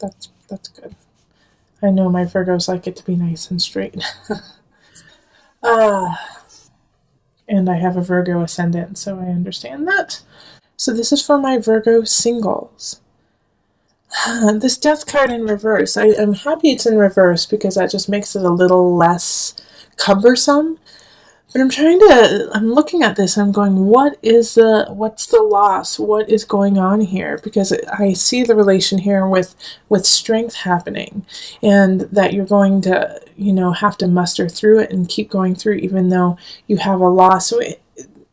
That's good. I know my Virgos like it to be nice and straight. Ah, and I have a Virgo ascendant, so I understand that. So this is for my Virgo singles. This death card in reverse. I'm happy it's in reverse because that just makes it a little less cumbersome. But I'm looking at this, I'm going, what's the loss? What is going on here? Because I see the relation here with strength happening, and that you're going to, have to muster through it and keep going through, even though you have a loss. So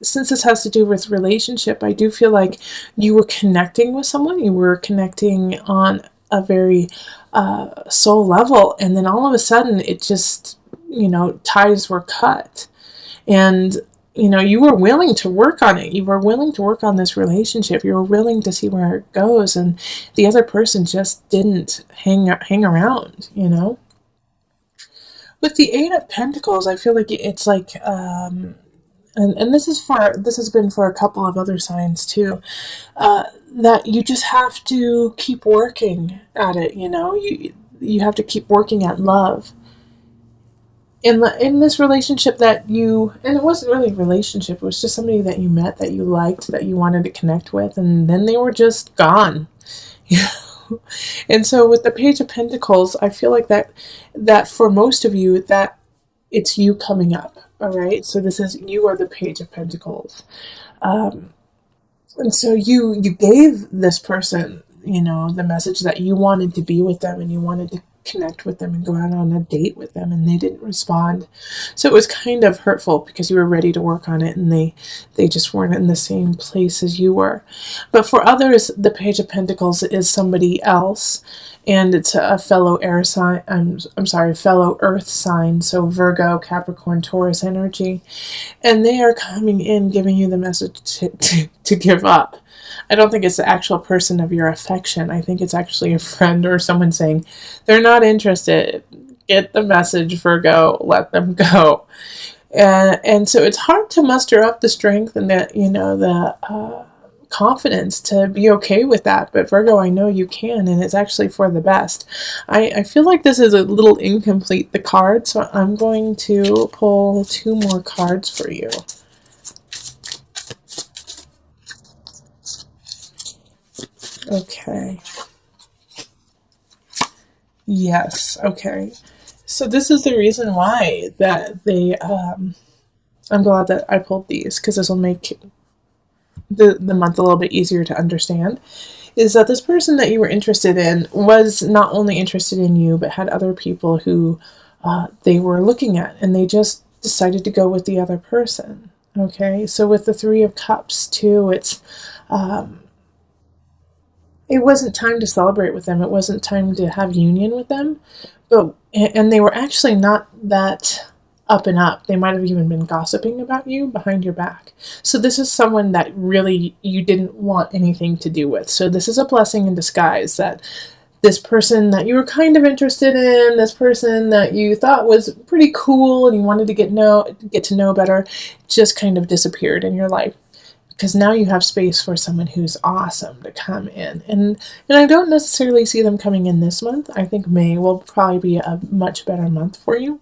since this has to do with relationship, I do feel like you were connecting with someone, you were connecting on a very soul level, and then all of a sudden it just, ties were cut. And, you were willing to work on it. You were willing to work on this relationship. You were willing to see where it goes. And the other person just didn't hang around, With the Eight of Pentacles, I feel like it's like, and this has been for a couple of other signs too, that you just have to keep working at it, you have to keep working at love. In this relationship and it wasn't really a relationship, it was just somebody that you met, that you liked, that you wanted to connect with, and then they were just gone. And so with the Page of Pentacles, I feel like that for most of you, that it's you coming up. All right, so you are the Page of Pentacles, and so you gave this person, the message that you wanted to be with them and you wanted to connect with them and go out on a date with them, and they didn't respond. So it was kind of hurtful because you were ready to work on it, and they just weren't in the same place as you were. But for others, the Page of Pentacles is somebody else, and it's a fellow air sign. I'm sorry, fellow earth sign. So Virgo, Capricorn, Taurus energy, and they are coming in, giving you the message to give up. I don't think it's the actual person of your affection. I think it's actually a friend or someone saying, they're not interested. Get the message, Virgo. Let them go. And so it's hard to muster up the strength and the confidence to be okay with that. But Virgo, I know you can, and it's actually for the best. I feel like this is a little incomplete, the card, so I'm going to pull 2 more cards for you. Okay. Yes. Okay. So this is the reason why that I'm glad that I pulled these, because this will make the month a little bit easier to understand. Is that this person that you were interested in was not only interested in you, but had other people who they were looking at, and they just decided to go with the other person. Okay. So with the 3 of Cups too, it wasn't time to celebrate with them. It wasn't time to have union with them. And they were actually not that up and up. They might have even been gossiping about you behind your back. So this is someone that really you didn't want anything to do with. So this is a blessing in disguise, that this person that you were kind of interested in, this person that you thought was pretty cool and you wanted to get to know better, just kind of disappeared in your life. Because now you have space for someone who's awesome to come in. And I don't necessarily see them coming in this month. I think May will probably be a much better month for you.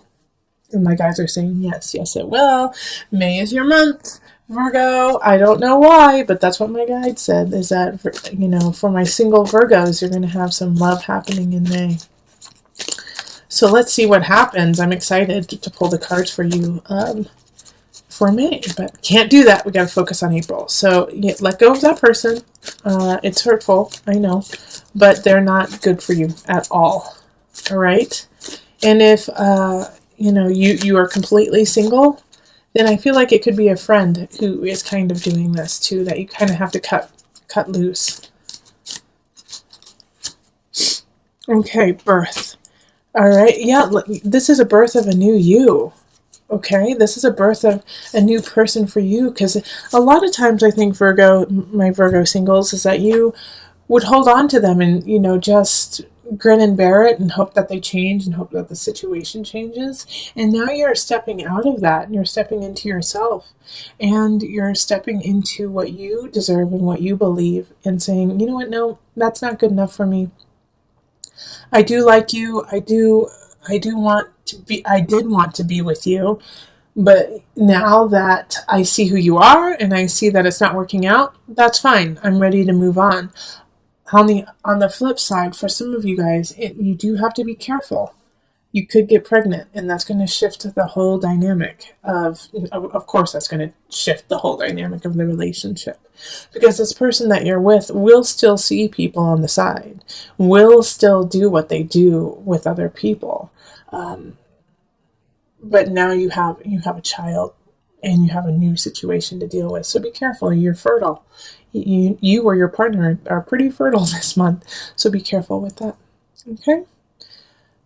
And my guys are saying, yes, it will. May is your month, Virgo. I don't know why, but that's what my guide said, is that, for my single Virgos, you're going to have some love happening in May. So let's see what happens. I'm excited to pull the cards for you. For May, but can't do that. We got to focus on April. So let go of that person. It's hurtful, I know, but they're not good for you at all. All right. And if you are completely single, then I feel like it could be a friend who is kind of doing this too, that you kind of have to cut loose. Okay, birth. All right. Yeah, this is a birth of a new you. Okay, this is a birth of a new person for you, because a lot of times I think my Virgo singles, is that you would hold on to them and, just grin and bear it and hope that they change and hope that the situation changes. And now you're stepping out of that and you're stepping into yourself and you're stepping into what you deserve and what you believe and saying, you know what, no, that's not good enough for me. I do like you. I do want to be, I did want to be with you. But now that I see who you are and I see that it's not working out, that's fine. I'm ready to move on. On the flip side, for some of you guys, you do have to be careful. You could get pregnant, and that's going to shift the whole dynamic of course, that's going to shift the whole dynamic of the relationship. Because this person that you're with will still see people on the side, will still do what they do with other people. Um, but now you have a child and you have a new situation to deal with. So be careful. You're fertile. You or your partner are pretty fertile this month. So be careful with that. Okay?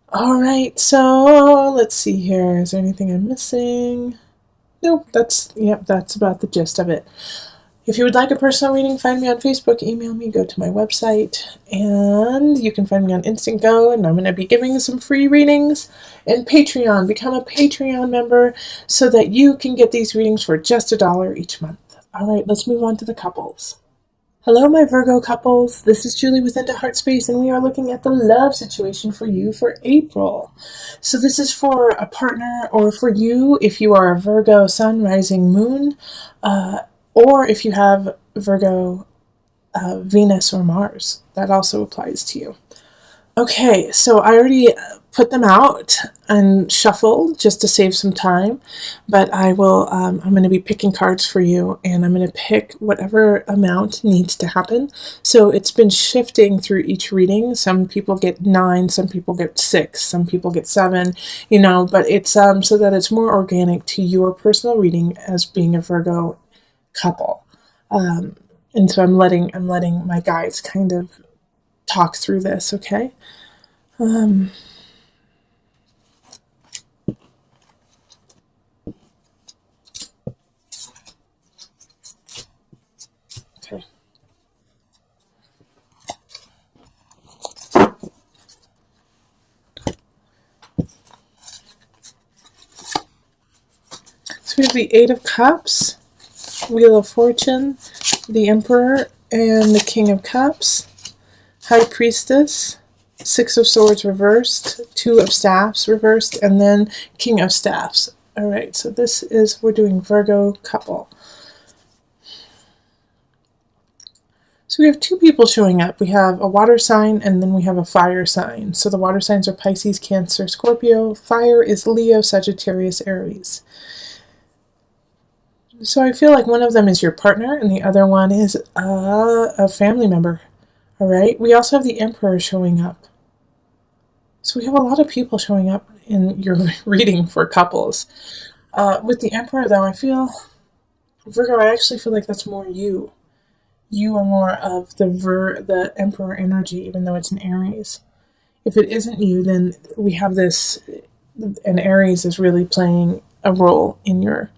All right. So let's see here. Is there anything I'm missing? Nope. That's about the gist of it. If you would like a personal reading, find me on Facebook, email me, go to my website, and you can find me on Instant Go, and I'm going to be giving some free readings. And Patreon, become a Patreon member so that you can get these readings for just $1 each month. All right, let's move on to the couples. Hello, my Virgo couples. This is Julie with Into Heart Space, and we are looking at the love situation for you for April. So this is for a partner, or for you if you are a Virgo Sun, Rising, Moon, or if you have Virgo, Venus, or Mars. That also applies to you. Okay, so I already put them out and shuffled just to save some time, but I'm going to be picking cards for you, and I'm going to pick whatever amount needs to happen. So it's been shifting through each reading. Some people get 9, some people get 6, some people get 7, but it's so that it's more organic to your personal reading as being a Virgo couple. And so I'm letting my guides kind of talk through this, okay? Okay. So we have the 8 of Cups, Wheel of Fortune, the Emperor, and the King of Cups, High Priestess, 6 of Swords reversed, 2 of Staffs reversed, and then King of Staffs. All right, so we're doing Virgo couple. So we have 2 people showing up. We have a water sign and then we have a fire sign. So the water signs are Pisces, Cancer, Scorpio. Fire is Leo, Sagittarius, Aries. So I feel like one of them is your partner and the other one is a family member. All right. We also have the Emperor showing up. So we have a lot of people showing up in your reading for couples. With the Emperor, though, Virgo, I actually feel like that's more you. You are more of the Emperor energy, even though it's an Aries. If it isn't you, then we have this, and Aries is really playing a role in your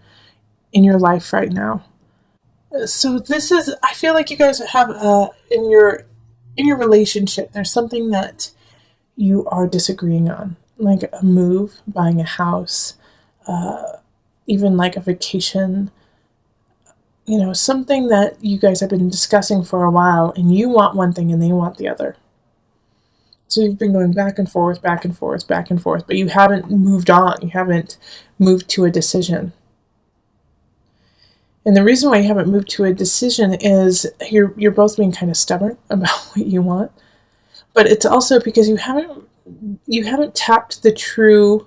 life right now. So I feel like you guys have in your relationship, there's something that you are disagreeing on, like a move, buying a house, even like a vacation, something that you guys have been discussing for a while, and you want one thing and they want the other. So you've been going back and forth, back and forth, back and forth, but you haven't moved on. You haven't moved to a decision. And the reason why you haven't moved to a decision is you're both being kind of stubborn about what you want. But it's also because you haven't tapped the truth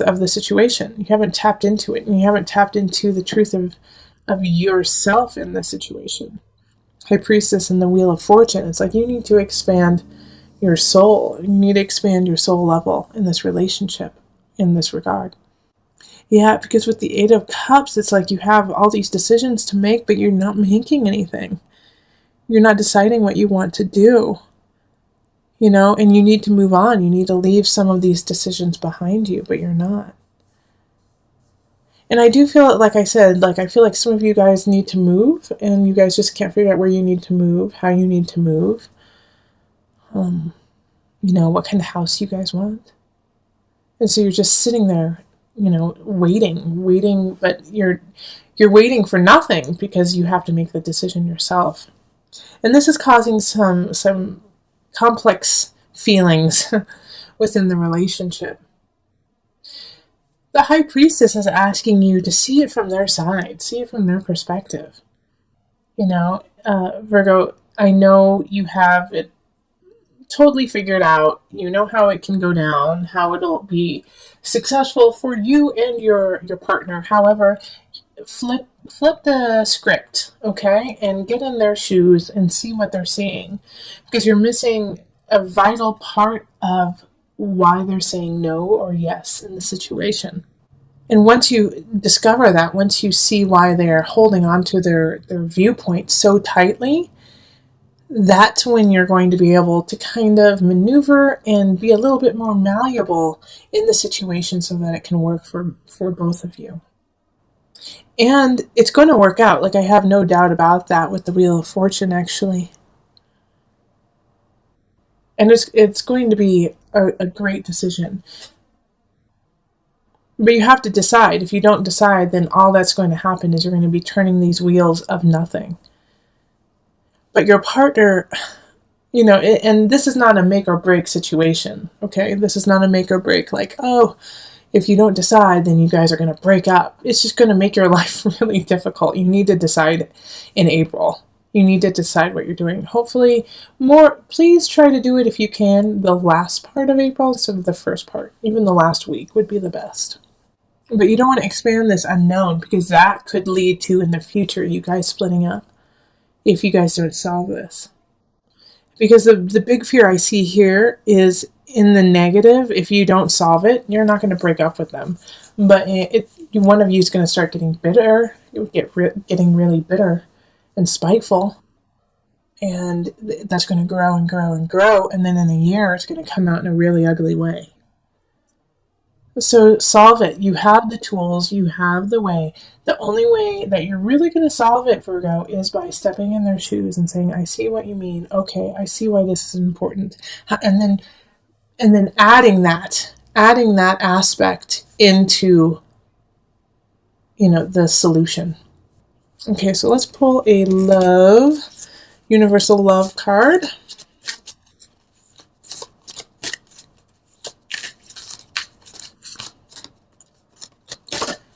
of the situation. You haven't tapped into it, and you haven't tapped into the truth of yourself in the situation. High Priestess and the Wheel of Fortune. It's like you need to expand your soul. You need to expand your soul level in this relationship, in this regard. Yeah, because with the 8 of Cups, it's like you have all these decisions to make, but you're not making anything. You're not deciding what you want to do. And you need to move on. You need to leave some of these decisions behind you, but you're not. And I do feel, like I said, I feel like some of you guys need to move, and you guys just can't figure out where you need to move, how you need to move. What kind of house you guys want. And so you're just sitting there, waiting, but you're waiting for nothing because you have to make the decision yourself. And this is causing some complex feelings within the relationship. The High Priestess is asking you to see it from their side, see it from their perspective. Virgo, I know you have it totally figured out. You know how it can go down, how it'll be successful for you and your partner. However, flip the script, okay, and get in their shoes and see what they're seeing, because you're missing a vital part of why they're saying no or yes in the situation. And once you discover that, once you see why they're holding on to their viewpoint so tightly, that's when you're going to be able to kind of maneuver and be a little bit more malleable in the situation so that it can work for both of you. And it's going to work out. Like, I have no doubt about that with the Wheel of Fortune, actually. And it's going to be a great decision. But you have to decide. If you don't decide, then all that's going to happen is you're going to be turning these wheels of nothing. But your partner, and this is not a make or break situation, okay? This is not a make or break, like, oh, if you don't decide, then you guys are going to break up. It's just going to make your life really difficult. You need to decide in April. You need to decide what you're doing. Hopefully, please try to do it if you can, the last part of April instead of the first part. Even the last week would be the best. But you don't want to expand this unknown, because that could lead to, in the future, you guys splitting up if you guys don't solve this. Because the big fear I see here is in the negative. If you don't solve it, you're not going to break up with them. But one of you is going to start getting bitter, getting really bitter and spiteful. And that's going to grow and grow and grow. And then in a year, it's going to come out in a really ugly way. So solve it. You have the tools. You have the way. The only way that you're really going to solve it, Virgo, is by stepping in their shoes and saying, I see what you mean. Okay, I see why this is important. And then adding that aspect into, the solution. Okay, so let's pull a universal love card.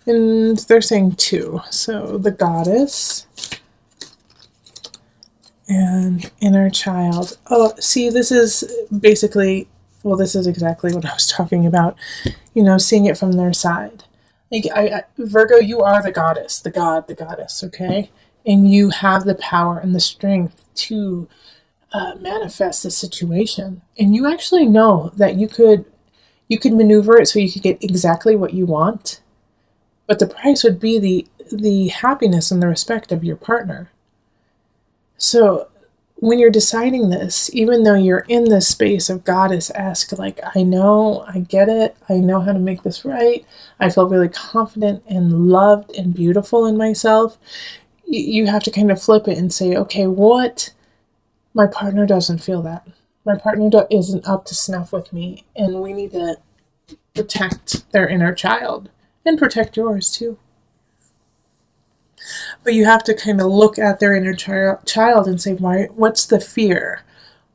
And they're saying 2. So the Goddess and Inner Child. Oh, see, this is basically, this is exactly what I was talking about. Seeing it from their side. Like, Virgo, you are the goddess, the god, the goddess, okay? And you have the power and the strength to manifest the situation. And you actually know that you could maneuver it so you could get exactly what you want. But the price would be the happiness and the respect of your partner. So when you're deciding this, even though you're in this space of goddess-esque, like, I know, I get it, I know how to make this right, I feel really confident and loved and beautiful in myself, you have to kind of flip it and say, okay, my partner doesn't feel that. My partner isn't up to snuff with me, and we need to protect their inner child. And protect yours, too. But you have to kind of look at their inner child and say, what's the fear?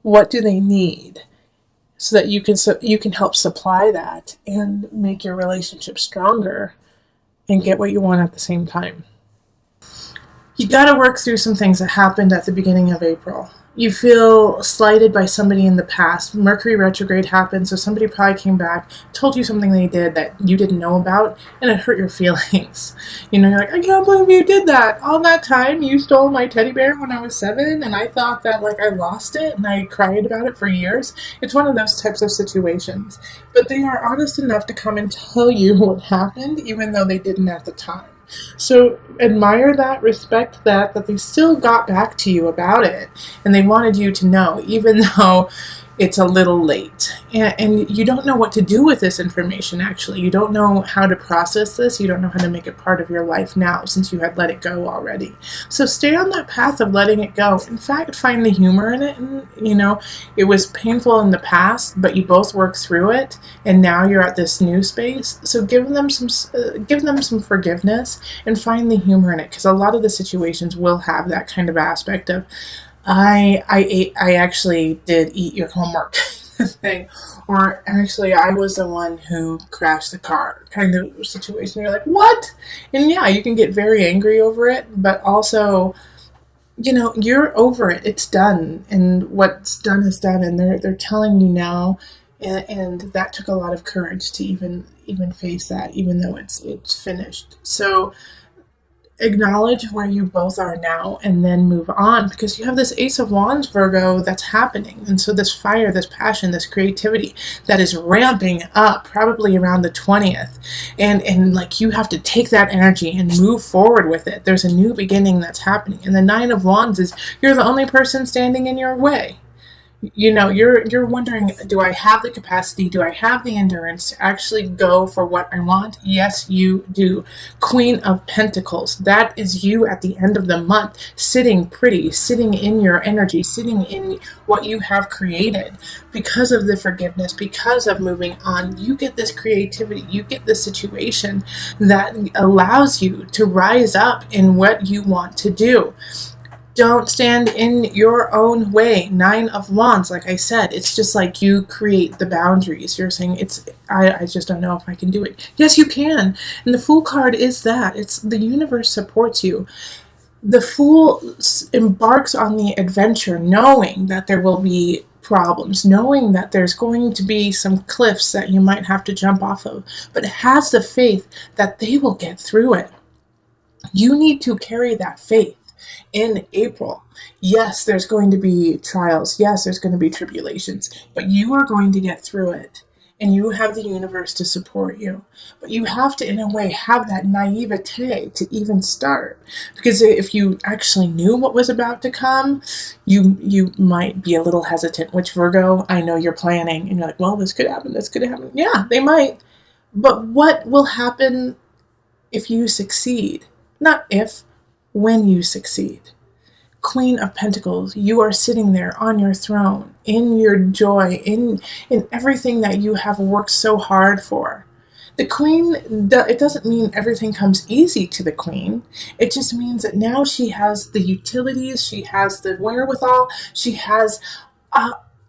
What do they need? So that you can help supply that and make your relationship stronger and get what you want at the same time. You got to work through some things that happened at the beginning of April. You feel slighted by somebody in the past. Mercury retrograde happened, so somebody probably came back, told you something they did that you didn't know about, and it hurt your feelings. You're like, I can't believe you did that. All that time you stole my teddy bear when I was 7, and I thought that, I lost it, and I cried about it for years. It's one of those types of situations. But they are honest enough to come and tell you what happened, even though they didn't at the time. So admire that, respect that they still got back to you about it, and they wanted you to know, even though it's a little late. And you don't know what to do with this information, actually. You don't know how to process this. You don't know how to make it part of your life now, since you had let it go already. So stay on that path of letting it go. In fact, find the humor in it. And, it was painful in the past, but you both worked through it, and now you're at this new space. So give them some forgiveness and find the humor in it, because a lot of the situations will have that kind of aspect of I actually did eat your homework thing. Or actually I was the one who crashed the car kind of situation. You're like, what? And yeah, you can get very angry over it, but also, you're over it. It's done. And what's done is done. And they're telling you now, and that took a lot of courage to even face that, even though it's finished. So acknowledge where you both are now and then move on, because you have this Ace of Wands, Virgo, that's happening. And so this fire, this passion, this creativity that is ramping up probably around the 20th. And like, you have to take that energy and move forward with it. There's a new beginning that's happening. And the Nine of Wands is, you're the only person standing in your way. You're wondering, do I have the capacity, do I have the endurance to actually go for what I want? Yes, you do. Queen of Pentacles, that is you at the end of the month, sitting pretty, sitting in your energy, sitting in what you have created. Because of the forgiveness, because of moving on, you get this creativity, you get this situation that allows you to rise up in what you want to do. Don't stand in your own way. Nine of Wands, like I said, it's just like you create the boundaries. You're saying, I just don't know if I can do it. Yes, you can. And the Fool card is that. It's the universe supports you. The Fool embarks on the adventure knowing that there will be problems, knowing that there's going to be some cliffs that you might have to jump off of, but has the faith that they will get through it. You need to carry that faith. In April, yes, there's going to be trials. Yes, there's going to be tribulations, but you are going to get through it, and you have the universe to support you. But you have to, in a way, have that naivete to even start, because if you actually knew what was about to come, you might be a little hesitant. Which, Virgo, I know you're planning, and you're like, well, this could happen, this could happen. Yeah, they might, but what will happen if you succeed? Not if, when you succeed. Queen of Pentacles, you are sitting there on your throne, in your joy, in everything that you have worked so hard for. The Queen, it doesn't mean everything comes easy to the Queen. It just means that now she has the utilities, she has the wherewithal, she has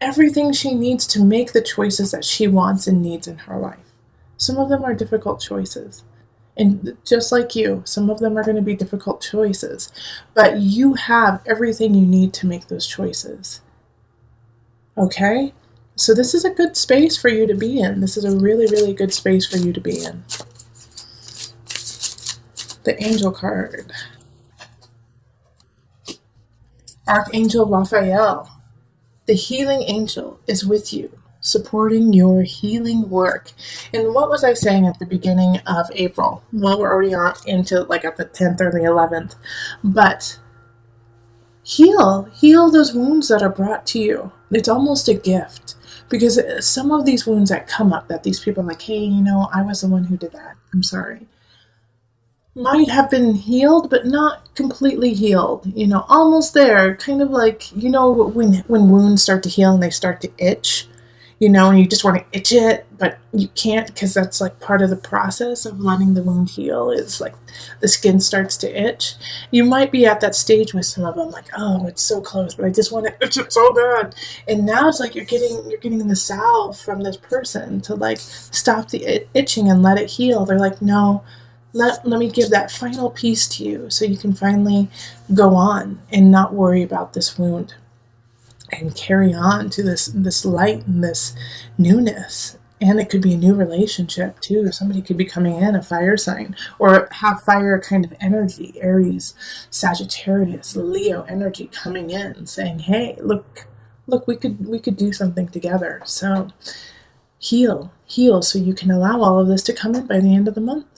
everything she needs to make the choices that she wants and needs in her life. Some of them are difficult choices. And just like you, some of them are going to be difficult choices, but you have everything you need to make those choices. Okay? So this is a good space for you to be in. This is a really, really good space for you to be in. The Angel card. Archangel Raphael. The healing angel is with you, supporting your healing work. And what was I saying at the beginning of April? Well, we're already on into like at the 10th or the 11th. But heal those wounds that are brought to you. It's almost a gift. Because some of these wounds that come up, that these people are like, hey, I was the one who did that. I'm sorry. Might have been healed, but not completely healed. Almost there. Kind of like, when wounds start to heal and they start to itch. And you just want to itch it, but you can't, because that's like part of the process of letting the wound heal, is like the skin starts to itch. You might be at that stage with some of them, like, oh, it's so close, but I just want to itch it so bad. And now it's like you're getting the salve from this person to like stop the itching and let it heal. They're like, no, let me give that final piece to you so you can finally go on and not worry about this wound. And carry on to this light and this newness. And it could be a new relationship too. Somebody could be coming in, a fire sign, or have fire kind of energy, Aries, Sagittarius, Leo energy coming in, saying, hey, look, we could do something together. So heal so you can allow all of this to come in by the end of the month.